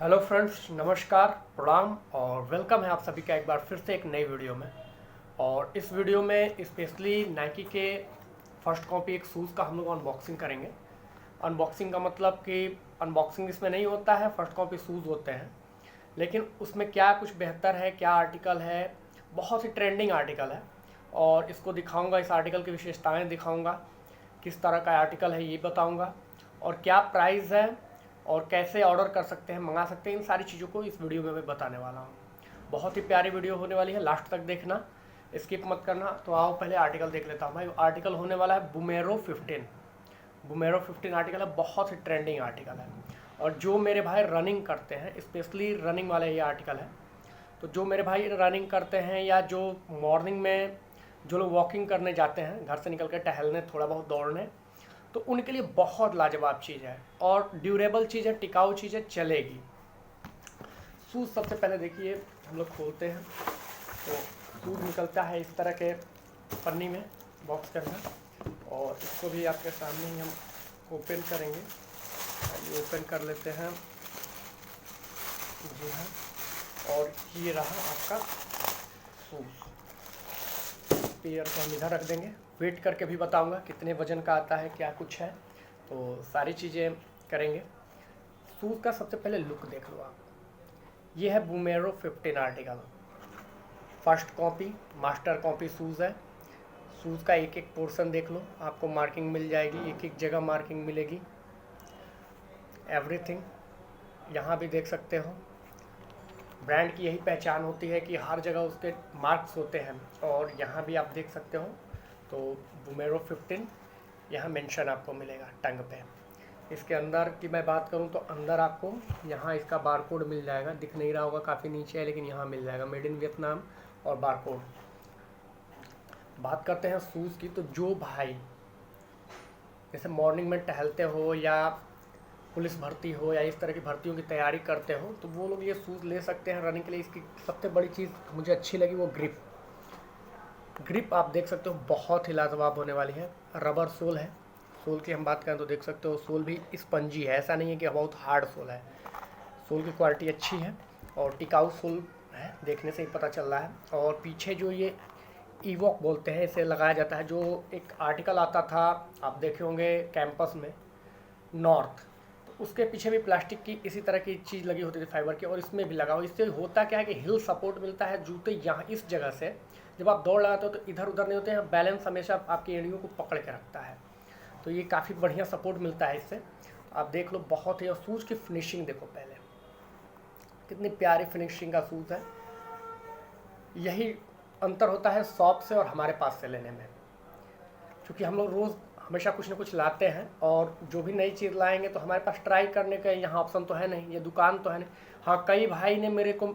Hello friends, नमस्कार, प्रणाम और वेलकम है आप सभी का एक बार फिर से एक नई वीडियो में। और इस वीडियो में स्पेशली नाइकी के फर्स्ट कॉपी एक शूज़ का हम लोग अनबॉक्सिंग करेंगे। अनबॉक्सिंग का मतलब कि अनबॉक्सिंग इसमें नहीं होता है, फर्स्ट कॉपी शूज़ होते हैं, लेकिन उसमें क्या कुछ बेहतर है, क्या आर्टिकल है, बहुत ही ट्रेंडिंग आर्टिकल है और इसको दिखाऊंगा। इस आर्टिकल की विशेषताएं दिखाऊंगा, किस तरह का आर्टिकल है ये बताऊंगा और क्या प्राइस है और कैसे ऑर्डर कर सकते हैं, मंगा सकते हैं। इन सारी चीज़ों को इस वीडियो में मैं बताने वाला हूँ। बहुत ही प्यारी वीडियो होने वाली है, लास्ट तक देखना, स्किप मत करना। तो आओ पहले आर्टिकल देख लेता हूँ भाई। आर्टिकल होने वाला है बुमेरो 15। बुमेरो 15 आर्टिकल है, बहुत ही ट्रेंडिंग आर्टिकल है। और जो मेरे भाई रनिंग करते हैं, स्पेशली रनिंग वाला ये आर्टिकल है, तो जो मेरे भाई रनिंग करते हैं या जो मॉर्निंग में जो लोग वॉकिंग करने जाते हैं, घर से निकल कर टहलने, थोड़ा बहुत दौड़ने, तो उनके लिए बहुत लाजवाब चीज़ है और ड्यूरेबल चीज़ है, टिकाऊ चीज़ है, चलेगी। शूज़ सबसे पहले देखिए हम लोग खोलते हैं तो शूज़ निकलता है इस तरह के पन्नी में, बॉक्स के अंदर, और इसको भी आपके सामने ही हम ओपन करेंगे। ये ओपन कर लेते हैं, जी हाँ। और ये रहा आपका शूज़। पेयर को हम इधर रख देंगे, वेट करके भी बताऊंगा कितने वजन का आता है, क्या कुछ है, तो सारी चीज़ें करेंगे। शूज़ का सबसे पहले लुक देख लो आप। ये है बुमेरो 15 article, first copy, master copy shoes है। शूज़ का एक एक पोर्शन देख लो, आपको मार्किंग मिल जाएगी, एक एक जगह मार्किंग मिलेगी, एवरीथिंग यहाँ भी देख सकते हो। ब्रांड की यही पहचान होती है कि हर जगह उसके मार्क्स होते हैं, और यहाँ भी आप देख सकते हो। तो बुमेरो 15 यहाँ मेंशन आपको मिलेगा टंग पे। इसके अंदर की मैं बात करूँ तो अंदर आपको यहाँ इसका बारकोड मिल जाएगा, दिख नहीं रहा होगा, काफ़ी नीचे है, लेकिन यहाँ मिल जाएगा मेड इन वियतनाम और बारकोड। बात करते हैं शूज़ की, तो जो भाई जैसे मॉर्निंग में टहलते हो या पुलिस भर्ती हो या इस तरह की भर्तियों की तैयारी करते हो, तो वो लोग ये शूज़ ले सकते हैं रनिंग के लिए। इसकी सबसे बड़ी चीज़ मुझे अच्छी लगी वो ग्रिप। ग्रिप आप देख सकते हो बहुत ही लाजवाब होने वाली है। रबर सोल है, सोल की हम बात करें तो देख सकते हो सोल भी स्पंजी है, ऐसा नहीं है कि बहुत हार्ड सोल है। सोल की क्वालिटी अच्छी है और टिकाऊ सोल है, देखने से ही पता चल रहा है। और पीछे जो ये ईवॉक बोलते हैं, इसे लगाया जाता है। जो एक आर्टिकल आता था, आप देखे होंगे कैंपस में, नॉर्थ, तो उसके पीछे भी प्लास्टिक की इसी तरह की चीज़ लगी होती थी, फाइबर की, और इसमें भी लगा हो। इससे होता क्या है कि हिल सपोर्ट मिलता है, जूते यहाँ इस जगह से जब आप दौड़ लगाते हो तो इधर उधर नहीं होते हैं, बैलेंस हमेशा आपकी एड़ियों को पकड़ के रखता है। तो ये काफ़ी बढ़िया सपोर्ट मिलता है इससे, आप देख लो बहुत ही। और शूज़ की फिनिशिंग देखो पहले, कितनी प्यारी फिनिशिंग का शूज़ है। यही अंतर होता है शॉप से और हमारे पास से लेने में, क्योंकि हम लोग रोज़ हमेशा कुछ ना कुछ लाते हैं, और जो भी नई चीज़ लाएंगे तो हमारे पास ट्राई करने का यहाँ ऑप्शन तो है नहीं, ये दुकान तो है नहीं। हाँ, कई भाई ने मेरे को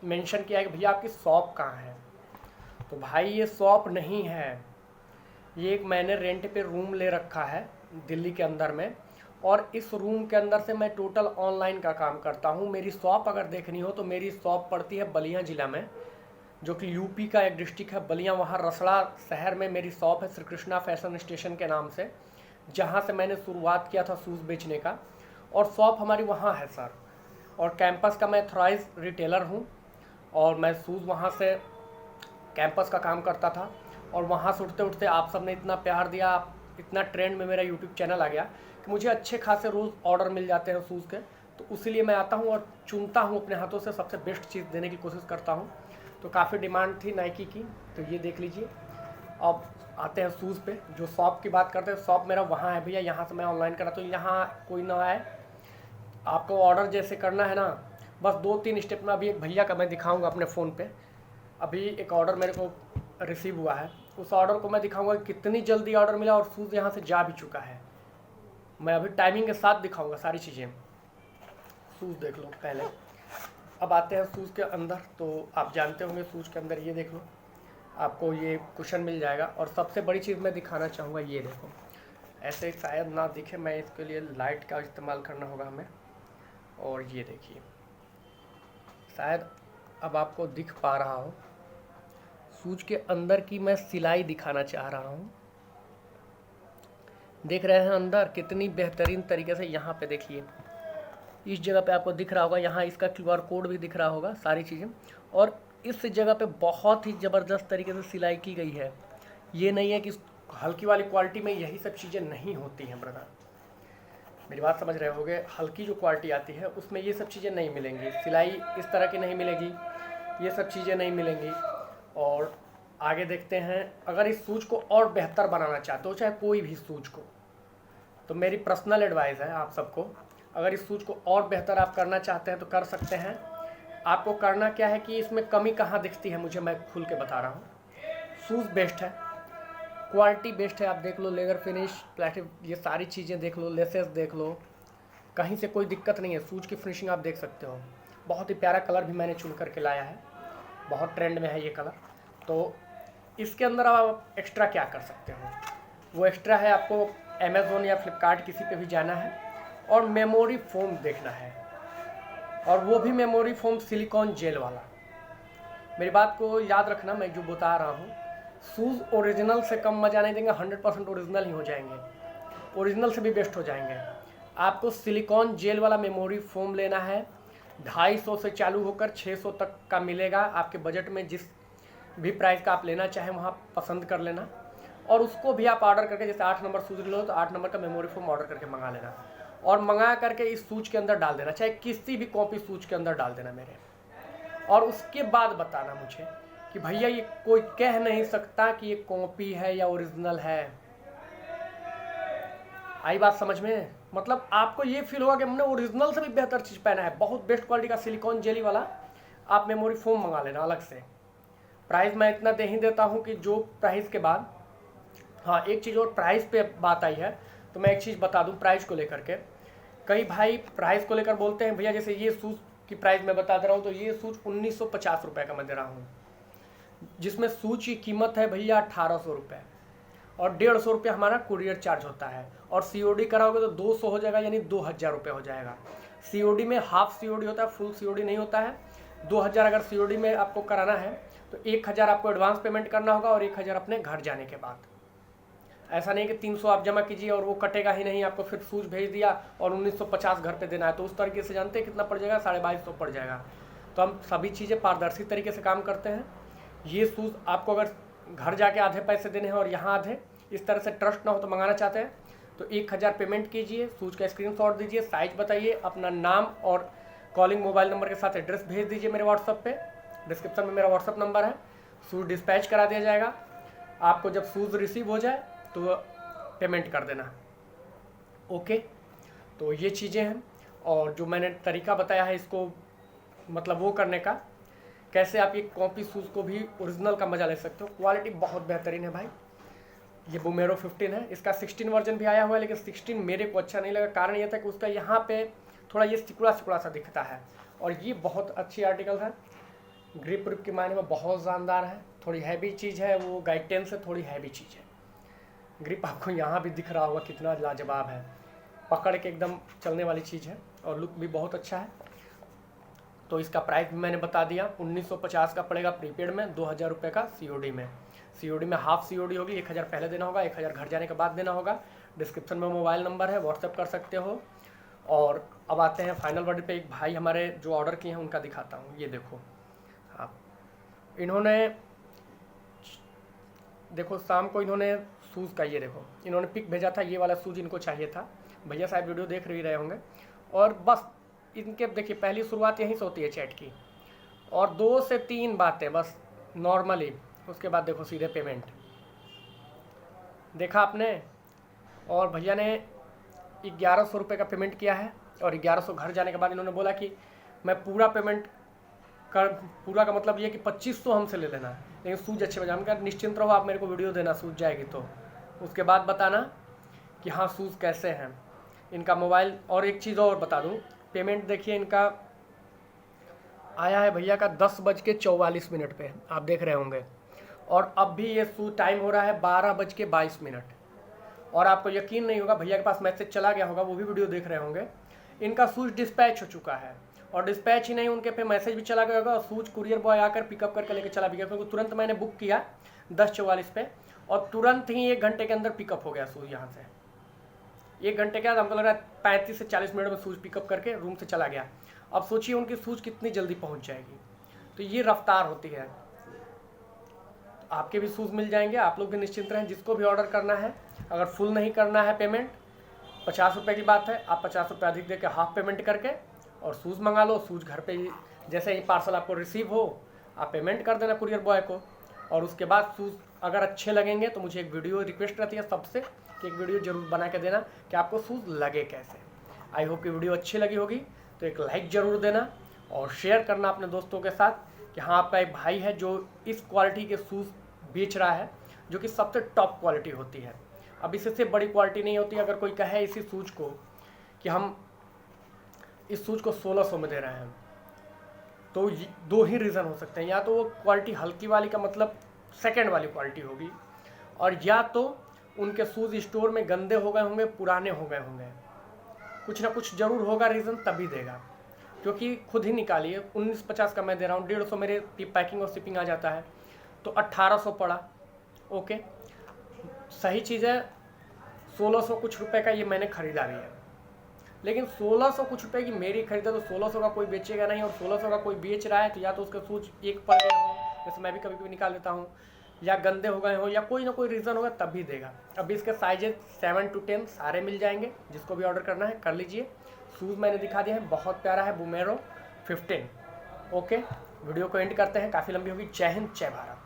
मेंशन किया है कि भैया आपकी शॉप कहाँ है, तो भाई ये शॉप नहीं है, ये एक मैंने रेंट पे रूम ले रखा है दिल्ली के अंदर में, और इस रूम के अंदर से मैं टोटल ऑनलाइन का काम करता हूँ। मेरी शॉप अगर देखनी हो तो मेरी शॉप पड़ती है बलिया ज़िला में, जो कि यूपी का एक डिस्ट्रिक्ट है बलिया। वहाँ रसड़ा शहर में मेरी शॉप है, श्री कृष्णा फैशन स्टेशन के नाम से, जहाँ से मैंने शुरुआत किया था शूज़ बेचने का, और शॉप हमारी वहाँ है सर। और कैंपस का मैं ऑथराइज रिटेलर हूँ, और मैं शूज़ वहाँ से कैंपस का काम करता था, और वहाँ से उठते उठते आप सब ने इतना प्यार दिया, इतना ट्रेंड में मेरा यूट्यूब चैनल आ गया कि मुझे अच्छे खासे रोज़ ऑर्डर मिल जाते हैं शूज़ के। तो इसीलिए मैं आता हूँ और चुनता हूँ अपने हाथों से, सबसे बेस्ट चीज़ देने की कोशिश करता हूँ। तो काफ़ी डिमांड थी नाइकी की, तो ये देख लीजिए। अब आते हैं शूज़ पे। जो शॉप की बात करते हैं, शॉप मेरा वहाँ है भैया, यहाँ से मैं ऑनलाइन कराता हूँ। यहाँ कोई ना आए, आपको ऑर्डर जैसे करना है ना, बस 2-3 स्टेप में। अभी एक भैया का मैं दिखाऊंगा अपने फ़ोन पे। अभी एक ऑर्डर मेरे को रिसीव हुआ है, उस ऑर्डर को मैं दिखाऊंगा कितनी जल्दी ऑर्डर मिला और शूज़ यहाँ से जा भी चुका है। मैं अभी टाइमिंग के साथ दिखाऊंगा सारी चीज़ें। शूज़ देख लो पहले। अब आते हैं शूज़ के अंदर, तो आप जानते होंगे शूज़ के अंदर ये देख लो, आपको ये कुशन मिल जाएगा। और सबसे बड़ी चीज़ मैं दिखाना चाहूँगा, ये देखो, ऐसे शायद ना दिखे, मैं इसके लिए लाइट का इस्तेमाल करना होगा हमें। और ये देखिए, शायद अब आपको दिख पा रहा हो, शूज़ के अंदर की मैं सिलाई दिखाना चाह रहा हूँ। देख रहे हैं अंदर कितनी बेहतरीन तरीके से, यहाँ पे देखिए इस जगह पे आपको दिख रहा होगा, यहाँ इसका QR कोड भी दिख रहा होगा, सारी चीज़ें। और इस जगह पे बहुत ही ज़बरदस्त तरीके से सिलाई की गई है। ये नहीं है कि हल्की वाली क्वालिटी में यही सब चीज़ें नहीं होती हैं ब्रदर, मेरी बात समझ रहे होगे। हल्की जो क्वालिटी आती है उसमें ये सब चीज़ें नहीं मिलेंगी, सिलाई इस तरह की नहीं मिलेगी, ये सब चीज़ें नहीं मिलेंगी। और आगे देखते हैं, अगर इस सूज को और बेहतर बनाना चाहते हो, चाहे कोई भी सूज को, तो मेरी पर्सनल एडवाइस है आप सबको, अगर इस सूज को और बेहतर आप करना चाहते हैं तो कर सकते हैं। आपको करना क्या है कि इसमें कमी कहाँ दिखती है मुझे, मैं खुल के बता रहा हूँ। सूज बेस्ट है, क्वालिटी बेस्ट है, आप देख लो, लेदर फिनिश, प्लास्टिक, ये सारी चीज़ें देख लो, लेसेस देख लो, कहीं से कोई दिक्कत नहीं है। सूज की फिनिशिंग आप देख सकते हो, बहुत ही प्यारा कलर भी मैंने चुन करके लाया है, बहुत ट्रेंड में है ये कलर। तो इसके अंदर आप एक्स्ट्रा क्या कर सकते हो, वो एक्स्ट्रा है आपको अमेज़ोन या फ्लिपकार्ट किसी पे भी जाना है और मेमोरी फोम देखना है, और वो भी मेमोरी फोम सिलिकॉन जेल वाला। मेरी बात को याद रखना, मैं जो बता रहा हूँ, शूज़ ओरिजिनल से कम मज़ा नहीं देंगे, 100% ओरिजिनल ही हो जाएंगे, ओरिजिनल से भी बेस्ट हो जाएंगे। आपको सिलिकॉन जेल वाला मेमोरी फोम लेना है, 250 से चालू होकर 600 तक का मिलेगा आपके बजट में। जिस भी प्राइस का आप लेना चाहें वहाँ पसंद कर लेना, और उसको भी आप ऑर्डर करके, जैसे 8 नंबर शूज़ लो तो 8 नंबर का मेमोरी फोम ऑर्डर करके मंगा लेना, और मंगा करके इस सूज के अंदर डाल देना, चाहे किसी भी कॉपी सूज के अंदर डाल देना मेरे। और उसके बाद बताना मुझे कि भैया ये कोई कह नहीं सकता कि ये कॉपी है या ओरिजिनल है। आई बात समझ में? मतलब आपको ये फील होगा कि हमने ओरिजिनल से भी बेहतर चीज़ पहना है, बहुत बेस्ट क्वालिटी का सिलिकॉन जेली वाला आप मेमोरी फोम मंगा लेना अलग से। प्राइस मैं इतना दे ही देता हूँ कि जो प्राइस के बाद, हाँ एक चीज़ और, प्राइस पे बात आई है तो मैं एक चीज़ बता दूँ प्राइस को लेकर के। कई भाई प्राइस को लेकर बोलते हैं भैया, जैसे ये शूज़ की प्राइस मैं बता दे रहा हूँ, तो ये शूज़ 1950 रुपये का मैं दे रहा हूँ, जिसमें शूज़ की कीमत है भैया 1800 रुपये, और 150 रुपये हमारा कुरियर चार्ज होता है, और COD कराओगे तो 200 हो जाएगा, यानी 2000 रुपये हो जाएगा। COD में हाफ COD होता है, फुल COD नहीं होता है। 2000 अगर COD में आपको कराना है तो 1000 आपको एडवांस पेमेंट करना होगा, और 1000 अपने घर जाने के बाद। ऐसा नहीं कि 300 आप जमा कीजिए और वो कटेगा ही नहीं, आपको फिर शूज़ भेज दिया और 1950 घर पे देना है, तो उस तरीके से जानते हैं कितना पड़ जाएगा, 2250 पड़ जाएगा। तो हम सभी चीज़ें पारदर्शी तरीके से काम करते हैं। ये शूज़ आपको अगर घर जाके आधे पैसे देने हैं और यहाँ आधे, इस तरह से ट्रस्ट ना हो तो मंगाना चाहते हैं तो 1000 पेमेंट कीजिए, शूज़ का स्क्रीनशॉट दीजिए, साइज बताइए, अपना नाम और कॉलिंग मोबाइल नंबर के साथ एड्रेस भेज दीजिए मेरे व्हाट्सअप पे, डिस्क्रिप्शन में मेरा व्हाट्सअप नंबर है। शूज़ डिस्पैच करा दिया जाएगा, आपको जब शूज़ रिसीव हो जाए तो पेमेंट कर देना, ओके। तो ये चीज़ें हैं, और जो मैंने तरीका बताया है इसको मतलब वो करने का, कैसे आप ये कॉपी शूज़ को भी ओरिजिनल का मज़ा ले सकते हो। क्वालिटी बहुत बेहतरीन है भाई। ये बुमेरो 15 है, इसका 16 वर्जन भी आया हुआ है, लेकिन 16 मेरे को अच्छा नहीं लगा। कारण ये था कि उसका यहाँ पे थोड़ा ये सिकुड़ा सिकुड़ा सा दिखता है, और ये बहुत अच्छी आर्टिकल है, ग्रिप व्रिप के मायने में बहुत शानदार है। थोड़ी हैवी चीज़ है, वो गाइड 10 से थोड़ी हैवी चीज़ है। ग्रिप आपको यहाँ भी दिख रहा होगा कितना लाजवाब है, पकड़ के एकदम चलने वाली चीज़ है, और लुक भी बहुत अच्छा है। तो इसका प्राइस भी मैंने बता दिया, 1950 का पड़ेगा प्रीपेड में, 2000 रुपये का COD में। COD में हाफ COD होगी, 1000 पहले देना होगा, 1000 घर जाने के बाद देना होगा। डिस्क्रिप्शन में मोबाइल नंबर है, व्हाट्सएप कर सकते हो। और अब आते हैं फाइनल वर्ड पे। एक भाई हमारे जो ऑर्डर किए हैं उनका दिखाता हूँ, ये देखो आप, इन्होंने देखो शाम को इन्होंने शूज़ का ये देखो इन्होंने पिक भेजा था, ये वाला शूज़ इनको चाहिए था। भैया साहब वीडियो देख ही रहे होंगे। और बस इनके देखिए पहली शुरुआत यहीं से होती है चैट की, और 2 से 3 बातें बस नॉर्मली, उसके बाद देखो सीधे पेमेंट। देखा आपने? और भैया ने 1100 रुपये का पेमेंट किया है, और 1100 घर जाने के बाद इन्होंने बोला कि मैं पूरा पेमेंट कर, पूरा का मतलब ये कि 2500 हमसे ले लेना, लेकिन सूज अच्छे बजा। हम कहा निश्चिंत रहो, आप मेरे को वीडियो देना सूज जाएगी तो, उसके बाद बताना कि हाँ सूज कैसे हैं इनका मोबाइल। और एक चीज़ और बता दूँ, पेमेंट देखिए इनका आया है भैया का 10:44 पे, आप देख रहे होंगे, और अब भी ये शूज टाइम हो रहा है 12:22। और आपको यकीन नहीं होगा, भैया के पास मैसेज चला गया होगा, वो भी वीडियो देख रहे होंगे, इनका शूज डिस्पैच हो चुका है। और डिस्पैच ही नहीं, उनके पे मैसेज भी चला गया होगा, और शूज कुरियर बॉय आकर पिकअप करके लेके चला भी गया, क्योंकि तुरंत मैंने बुक किया 10:44 पे, और तुरंत ही 1 घंटे के अंदर पिकअप हो गया शूज यहाँ से। 1 घंटे के बाद हमको लग रहा है 35 से 40 मिनट में शूज़ पिकअप करके रूम से चला गया। अब सोचिए उनकी शूज़ कितनी जल्दी पहुंच जाएगी। तो ये रफ्तार होती है। तो आपके भी शूज़ मिल जाएंगे, आप लोग भी निश्चिंत रहें। जिसको भी ऑर्डर करना है, अगर फुल नहीं करना है पेमेंट, 50 रुपये की बात है, आप 50 रुपये अधिक दे के हाफ पेमेंट करके और शूज़ मंगा लो। शूज़ घर पे ही जैसे ही पार्सल आपको रिसीव हो आप पेमेंट कर देना कुरियर बॉय को, और उसके बाद शूज़ अगर अच्छे लगेंगे तो मुझे एक वीडियो रिक्वेस्ट रहती है सबसे कि एक वीडियो जरूर बना के देना कि आपको शूज़ लगे कैसे। आई होप कि वीडियो अच्छी लगी होगी, तो एक लाइक ज़रूर देना और शेयर करना अपने दोस्तों के साथ कि हाँ आपका एक भाई है जो इस क्वालिटी के शूज़ बेच रहा है, जो कि सबसे टॉप क्वालिटी होती है। अब इससे बड़ी क्वालिटी नहीं होती। अगर कोई कहे इसी शूज़ को कि हम इस शूज़ को 1600 में दे रहे हैं, तो 2 ही रीज़न हो सकते हैं। या तो वो क्वालिटी हल्की वाली का मतलब सेकंड वाली क्वालिटी होगी, और या तो उनके शूज़ स्टोर में गंदे हो गए होंगे, पुराने हो गए होंगे, कुछ ना कुछ ज़रूर होगा रीज़न, तभी देगा। क्योंकि खुद ही निकालिए, 1950 का मैं दे रहा हूँ, 150 मेरे पैकिंग और शिपिंग आ जाता है, तो 1800 पड़ा। ओके, सही चीज़ है। 1600 कुछ रुपए का ये मैंने ख़रीदा भी है, लेकिन 1600 कुछ रुपए की मेरी खरीदा, तो 1600 का कोई बेचेगा नहीं। और 1600 का कोई बेच रहा है तो या तो उसका शूज एक पड़ गया हो, जैसे मैं भी कभी कभी निकाल लेता हूँ, या गंदे हो गए हो, या कोई ना कोई रीज़न होगा, तब भी देगा। अभी इसके साइजेज 7 to 10 सारे मिल जाएंगे। जिसको भी ऑर्डर करना है कर लीजिए। शूज़ मैंने दिखा दिया है, बहुत प्यारा है, बुमेरो 15। ओके, वीडियो को एंड करते हैं, काफ़ी लंबी होगी। जय हिंद, जय भारत।